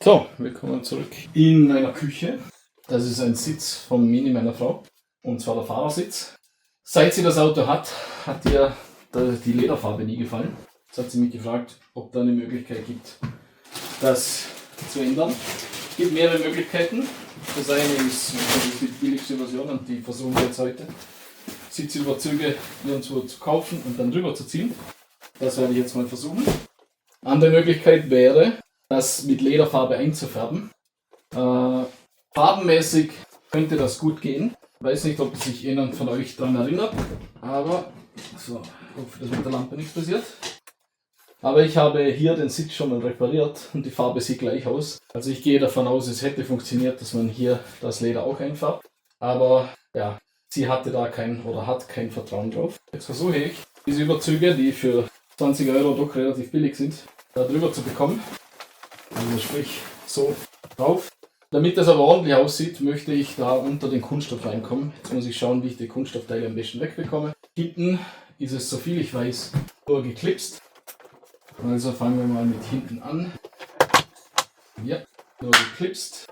So, willkommen zurück in meiner Küche. Das ist ein Sitz vom Mini meiner Frau, und zwar der Fahrersitz. Seit sie das Auto hat ihr die Lederfarbe nie gefallen. Jetzt hat sie mich gefragt, ob da eine Möglichkeit gibt, das zu ändern. Es gibt mehrere Möglichkeiten. Das eine ist die billigste Version, und die versuchen wir jetzt heute. Sitzüberzüge irgendwo zu kaufen und dann rüber zu ziehen. Das werde ich jetzt mal versuchen. Andere Möglichkeit wäre, das mit Lederfarbe einzufärben. Farbenmäßig könnte das gut gehen. Ich weiß nicht, ob sich jemand von euch daran erinnert, aber so, ich hoffe, dass mit der Lampe nichts passiert. Aber ich habe hier den Sitz schon mal repariert und die Farbe sieht gleich aus. Also ich gehe davon aus, es hätte funktioniert, dass man hier das Leder auch einfärbt. Aber ja, sie hatte da hat kein Vertrauen drauf. Jetzt versuche ich, diese Überzüge, die für 20 Euro doch relativ billig sind, da drüber zu bekommen. Also sprich so drauf. Damit das aber ordentlich aussieht, möchte ich da unter den Kunststoff reinkommen. Jetzt muss ich schauen, wie ich die Kunststoffteile am besten wegbekomme. Hinten ist es, soviel ich weiß, nur geklipst. Also fangen wir mal mit hinten an. Ja, nur geklipst.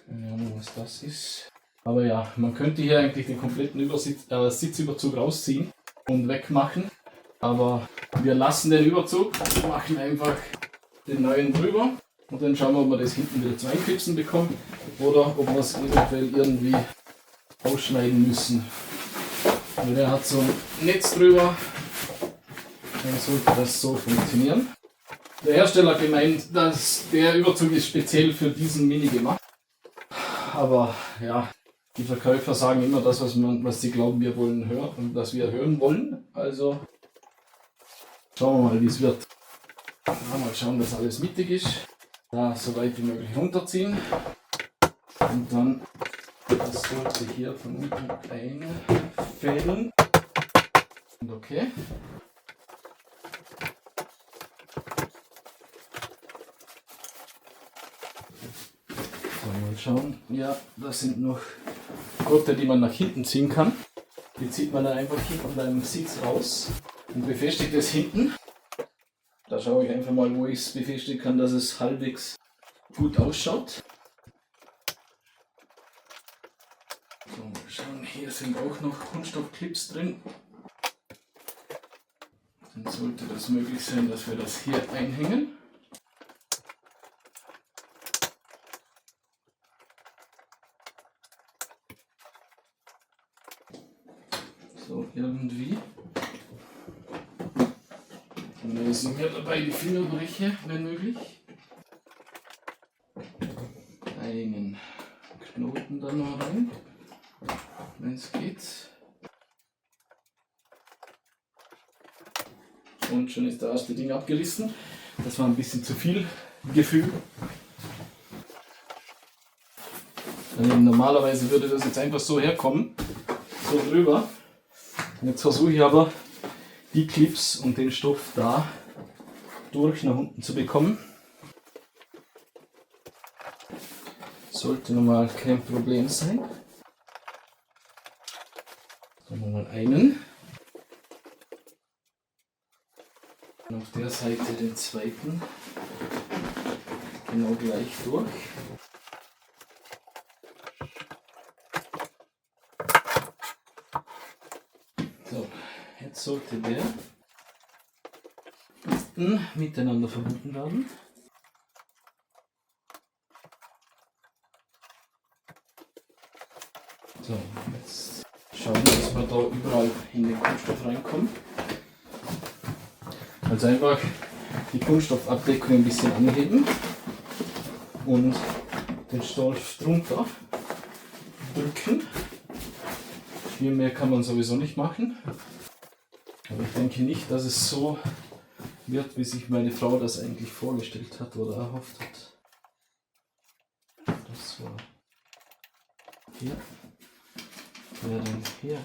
Keine Ahnung, was das ist. Aber ja, man könnte hier eigentlich den kompletten Sitzüberzug rausziehen und wegmachen. Aber wir lassen den Überzug, machen einfach den neuen drüber und dann schauen wir, ob wir das hinten wieder zu einklipsen bekommen oder ob wir es eventuell irgendwie ausschneiden müssen. Also der hat so ein Netz drüber, dann sollte das so funktionieren. Der Hersteller hat gemeint, dass der Überzug ist speziell für diesen Mini gemacht. Aber ja, die Verkäufer sagen immer das, was sie glauben, wir wollen hören und was wir hören wollen. Also schauen wir mal, wie es wird. Mal schauen, dass alles mittig ist. Da so weit wie möglich runterziehen. Und dann das sollte hier von unten einfädeln. Und okay. So, mal schauen. Ja, das sind noch Gurte, die man nach hinten ziehen kann. Die zieht man dann einfach hier von deinem Sitz raus und befestigt es hinten. Da schaue ich einfach mal, wo ich es befestigen kann, dass es halbwegs gut ausschaut. So, mal schauen, hier sind auch noch Kunststoffclips drin. Dann sollte das möglich sein, dass wir das hier einhängen. So, irgendwie. Und sind mir dabei die Finger breche, wenn möglich. Einen Knoten dann noch rein, wenn es geht. Und schon ist das erste Ding abgerissen. Das war ein bisschen zu viel Gefühl. Normalerweise würde das jetzt einfach so herkommen, so drüber. Jetzt versuche ich aber, die Clips und den Stoff da durch nach unten zu bekommen. Sollte normal kein Problem sein. Dann haben wir mal einen. Und auf der Seite den zweiten. Genau gleich durch. So, jetzt sollte der miteinander verbunden werden. So, jetzt schauen wir, dass wir da überall in den Kunststoff reinkommen. Also einfach die Kunststoffabdeckung ein bisschen anheben und den Stoff drunter drücken. Viel mehr kann man sowieso nicht machen. Aber ich denke nicht, dass es so wird, wie sich meine Frau das eigentlich vorgestellt hat oder erhofft hat. Das war hier. Ja, dann hier.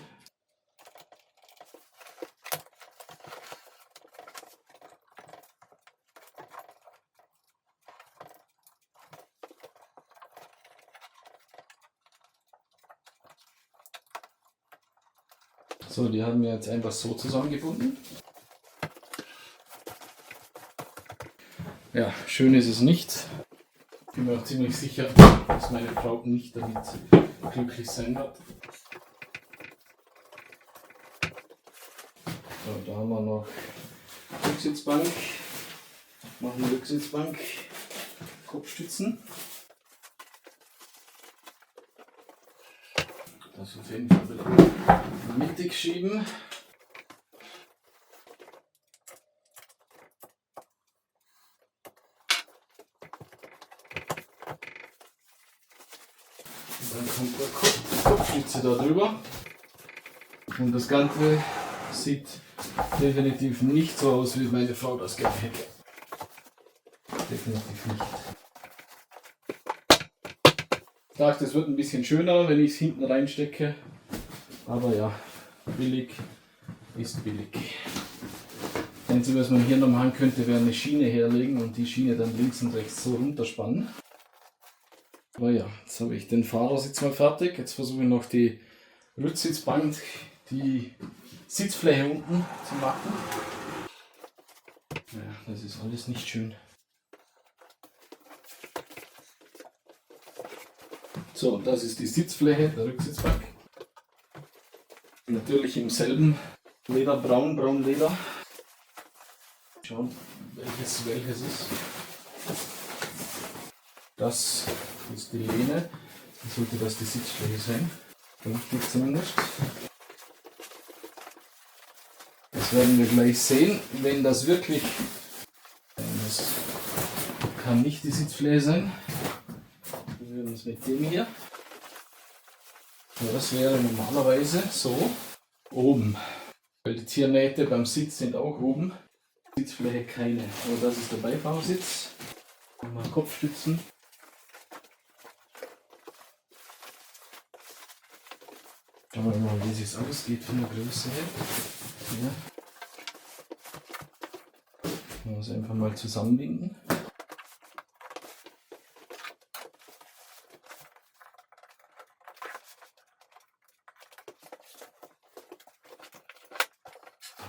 So, die haben wir jetzt einfach so zusammengebunden. Ja, schön ist es nicht. Ich bin mir auch ziemlich sicher, dass meine Frau nicht damit glücklich sein wird. So, da haben wir noch Rücksitzbank. Machen Rücksitzbank, Kopfstützen. Das auf jeden Fall wieder mittig schieben. Dann kommt die Kopfstütze da drüber und das Ganze sieht definitiv nicht so aus, wie meine Frau das gerne hätte. Definitiv nicht. Ich dachte, es wird ein bisschen schöner, wenn ich es hinten reinstecke, aber ja, billig ist billig. Das Einzige, was man hier noch machen könnte, wäre eine Schiene herlegen und die Schiene dann links und rechts so runterspannen. Aber ja, jetzt habe ich den Fahrersitz mal fertig. Jetzt versuche ich noch die Rücksitzbank, die Sitzfläche unten zu machen. Ja, das ist alles nicht schön. So, das ist die Sitzfläche der Rücksitzbank. Natürlich im selben Leder, Braunleder. Schauen, welches ist. Das ist die Lehne. Dann sollte das die Sitzfläche sein. Richtig zumindest. Das werden wir gleich sehen. Wenn das wirklich. Das kann nicht die Sitzfläche sein. Wir werden es mit dem hier. Das wäre normalerweise so oben. Weil die Tiernähte beim Sitz sind auch oben. Sitzfläche keine. Aber das ist der Beifahrersitz. Mal Kopfstützen. Schauen wir mal, wie es ausgeht von der Größe her. Ja. Man muss einfach mal zusammenbinden.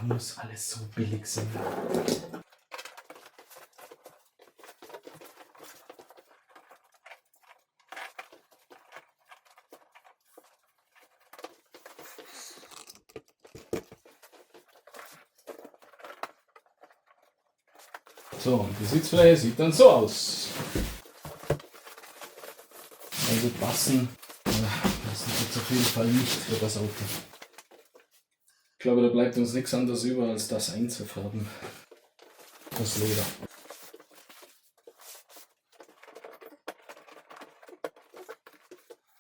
Muss alles so billig sein. So, und die Sitzfläche sieht dann so aus. Also passen jetzt auf jeden Fall nicht für das Auto. Ich glaube, da bleibt uns nichts anderes über, als das einzufärben. Das Leder.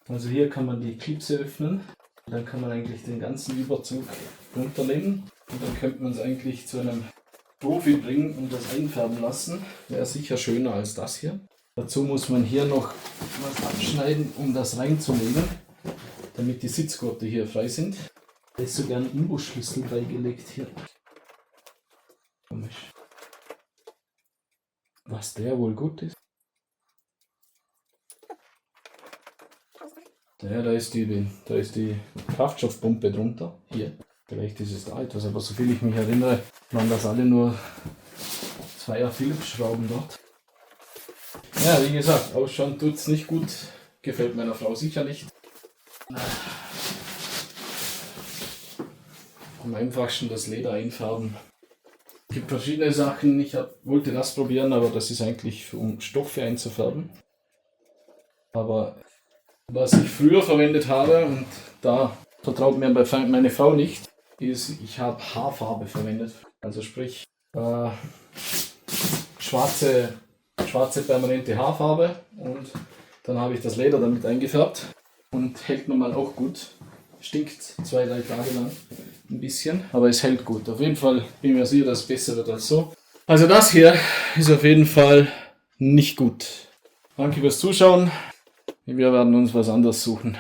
Also hier kann man die Klipse öffnen. Dann kann man eigentlich den ganzen Überzug runternehmen. Und dann könnte man es eigentlich zu einem Profi bringen und das einfärben lassen. Wäre sicher schöner als das hier. Dazu muss man hier noch was abschneiden, um das reinzulegen, damit die Sitzgurte hier frei sind. Da ist sogar ein Imbusschlüssel beigelegt hier. Komisch. Was der wohl gut ist. Ja, da ist die Kraftstoffpumpe drunter. Hier. Vielleicht ist es da etwas, aber soviel ich mich erinnere, waren das alle nur 2er Philips Schrauben dort. Ja, wie gesagt, ausschauen tut es nicht gut. Gefällt meiner Frau sicher nicht. Am einfachsten das Leder einfärben. Es gibt verschiedene Sachen. Ich wollte das probieren, aber das ist eigentlich, um Stoffe einzufärben. Aber was ich früher verwendet habe, und da vertraut mir meine Frau nicht, ist, ich habe Haarfarbe verwendet. Also sprich schwarze permanente Haarfarbe, und dann habe ich das Leder damit eingefärbt und hält nun mal auch gut. Stinkt 2-3 Tage lang ein bisschen, aber es hält gut. Auf jeden Fall bin ich mir sicher, dass es besser wird als so. Also das hier ist auf jeden Fall nicht gut. Danke fürs Zuschauen. Wir werden uns was anderes suchen.